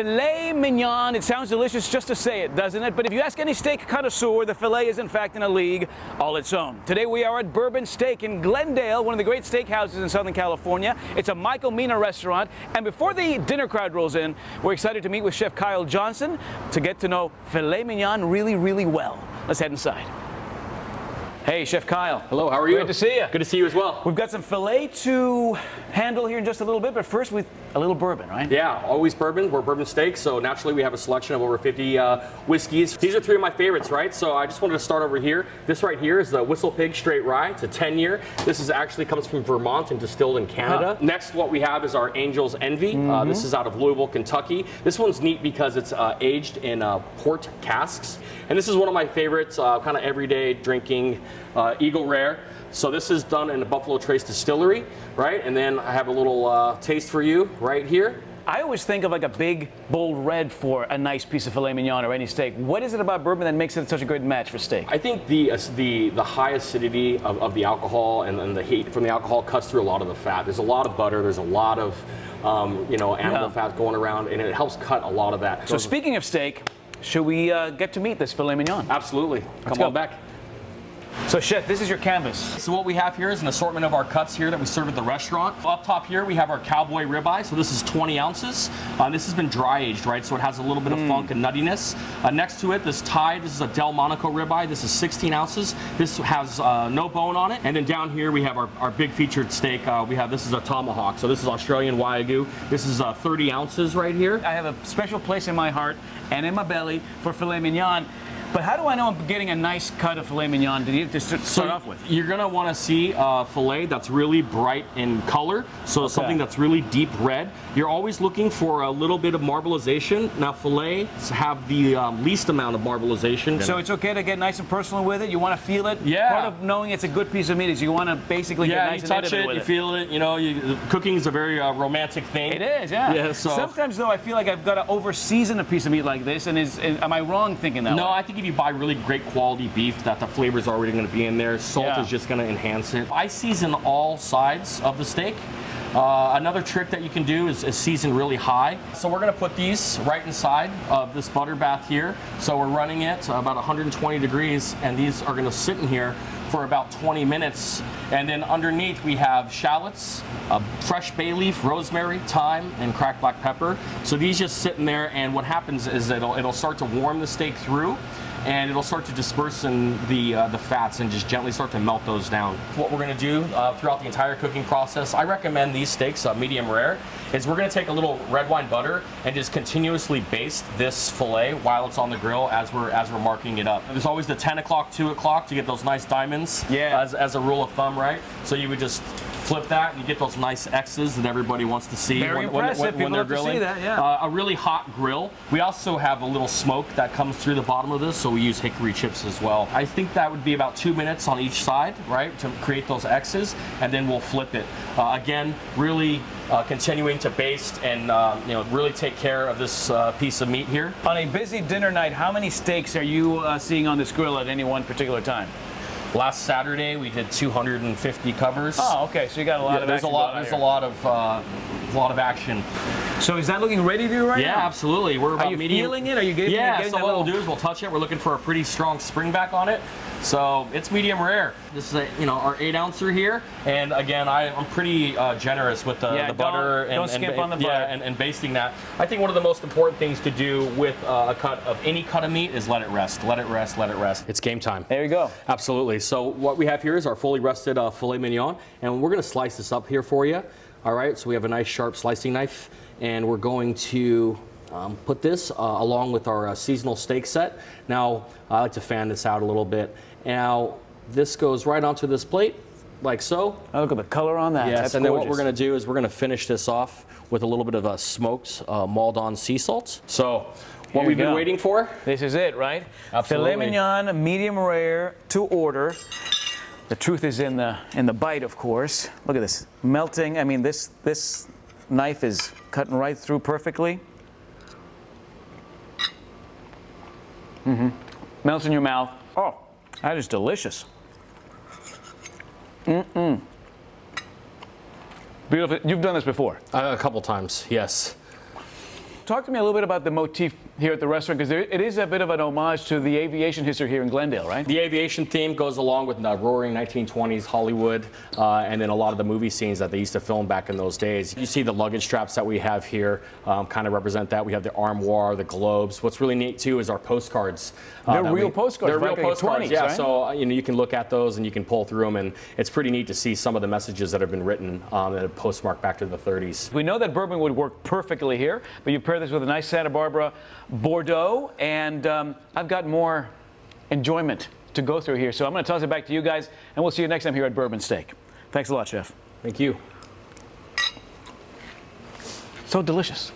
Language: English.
Filet mignon, it sounds delicious just to say it, doesn't it? But if you ask any steak connoisseur, the filet is in fact in a league all its own. Today we are at Bourbon Steak in Glendale, one of the great steakhouses in Southern California. It's a Michael Mina restaurant, and before the dinner crowd rolls in, we're excited to meet with Chef Kyle Johnson to get to know filet mignon really, really well. Let's head inside. Hey, Chef Kyle. Hello, how are you? Good to see you. Good to see you as well. We've got some filet to handle here in just a little bit, but first with a little bourbon, right? Yeah, always bourbon. We're Bourbon Steak, so naturally we have a selection of over 50 whiskeys. These are three of my favorites, right? So I just wanted to start over here. This right here is the Whistle Pig Straight Rye. It's a 10-year. This is actually comes from Vermont and distilled in Canada. Next, what we have is our Angel's Envy. This is out of Louisville, Kentucky. This one's neat because it's aged in port casks. And this is one of my favorites, kind of everyday drinking, Eagle Rare. So this is done in the Buffalo Trace Distillery, right? And then I have a little taste for you right here. I always think of like a big, bold red for a nice piece of filet mignon or any steak. What is it about bourbon that makes it such a great match for steak? I think the high acidity of the alcohol and the heat from the alcohol cuts through a lot of the fat. There's a lot of butter. There's a lot of animal fat going around, and it helps cut a lot of that. So speaking of steak, should we get to meet this filet mignon? Absolutely. Come on back. So Chef, this is your canvas. So what we have here is an assortment of our cuts here that we serve at the restaurant. Up top here we have our cowboy ribeye. So this is 20 ounces. This has been dry aged, right? So it has a little bit of funk and nuttiness. Next to it, this is a Delmonico Ribeye. This is 16 ounces. This has no bone on it. And then down here we have our big featured steak. This is a tomahawk. So this is Australian Wagyu. This is 30 ounces right here. I have a special place in my heart and in my belly for filet mignon. But how do I know I'm getting a nice cut of filet mignon to start off with? You're going to want to see a filet that's really bright in color, so something that's really deep red. You're always looking for a little bit of marbleization. Now, filets have the least amount of marbleization. So it's okay to get nice and personal with it? You want to feel it? Yeah. Part of knowing it's a good piece of meat is you want to basically get nice and intimate with it. You feel it. You know, cooking is a very romantic thing. It is, yeah. So sometimes, though, I feel like I've got to over-season a piece of meat like this, and am I wrong thinking that way? No, I think if you buy really great quality beef, that the flavor is already going to be in there. Salt is just going to enhance it. I season all sides of the steak. Another trick that you can do is season really high. So we're going to put these right inside of this butter bath here. So we're running it about 120 degrees, and these are going to sit in here for about 20 minutes. And then underneath we have shallots, fresh bay leaf, rosemary, thyme, and cracked black pepper. So these just sit in there, and what happens is it'll start to warm the steak through, and it'll start to disperse in the fats and just gently start to melt those down. What we're going to do throughout the entire cooking process, I recommend these steaks medium rare, is we're going to take a little red wine butter and just continuously baste this filet while it's on the grill as we're marking it up. There's always the 10 o'clock, 2 o'clock to get those nice diamonds as a rule of thumb, right? So you would just flip that and you get those nice X's that everybody wants to see when they're grilling. A really hot grill. We also have a little smoke that comes through the bottom of this, so we use hickory chips as well. I think that would be about 2 minutes on each side, right, to create those X's, and then we'll flip it. Again, really continuing to baste and really take care of this piece of meat here. On a busy dinner night, how many steaks are you seeing on this grill at any one particular time? Last Saturday we did 250 covers. Oh, okay. So you got a lot of action. There's a lot of action. So is that looking ready to do right now? Yeah, absolutely. We're about medium. Are you feeling it? Are you getting it? So what we'll do is we'll touch it. We're looking for a pretty strong spring back on it. So it's medium rare. This is our 8-ouncer here, and again, I'm pretty generous with the butter and basting that. I think one of the most important things to do with a cut of any cut of meat is let it rest. Let it rest. Let it rest. It's game time. There you go. Absolutely. So what we have here is our fully rested filet mignon, and we're going to slice this up here for you. All right. So we have a nice sharp slicing knife, and we're going to put this along with our seasonal steak set. Now, I like to fan this out a little bit. Now, this goes right onto this plate, like so. Oh, look at the color on that. Yes, that's and gorgeous. then what we're going to do is we're going to finish this off with a little bit of smoked Maldon sea salt. So, what we've been waiting for. This is it, right? Absolutely. Filet mignon, medium rare, to order. The truth is in the bite, of course. Look at this, melting. I mean, this knife is cutting right through perfectly. Melts in your mouth. Oh, that is delicious. Beautiful. You've done this before? A couple times, yes. Talk to me a little bit about the motif here at the restaurant, because it is a bit of an homage to the aviation history here in Glendale, right? The aviation theme goes along with the roaring 1920s Hollywood, and then a lot of the movie scenes that they used to film back in those days. You see the luggage straps that we have here kind of represent that. We have the armoire, the globes. What's really neat too is our postcards. They're real postcards. They're real postcards, 20s, yeah. Right? So you can look at those and you can pull through them, and it's pretty neat to see some of the messages that have been written that have postmarked back to the 30s. We know that bourbon would work perfectly here, but you pair this with a nice Santa Barbara Bordeaux, and I've got more enjoyment to go through here. So I'm going to toss it back to you guys, and we'll see you next time here at Bourbon Steak. Thanks a lot, Chef. Thank you. So delicious.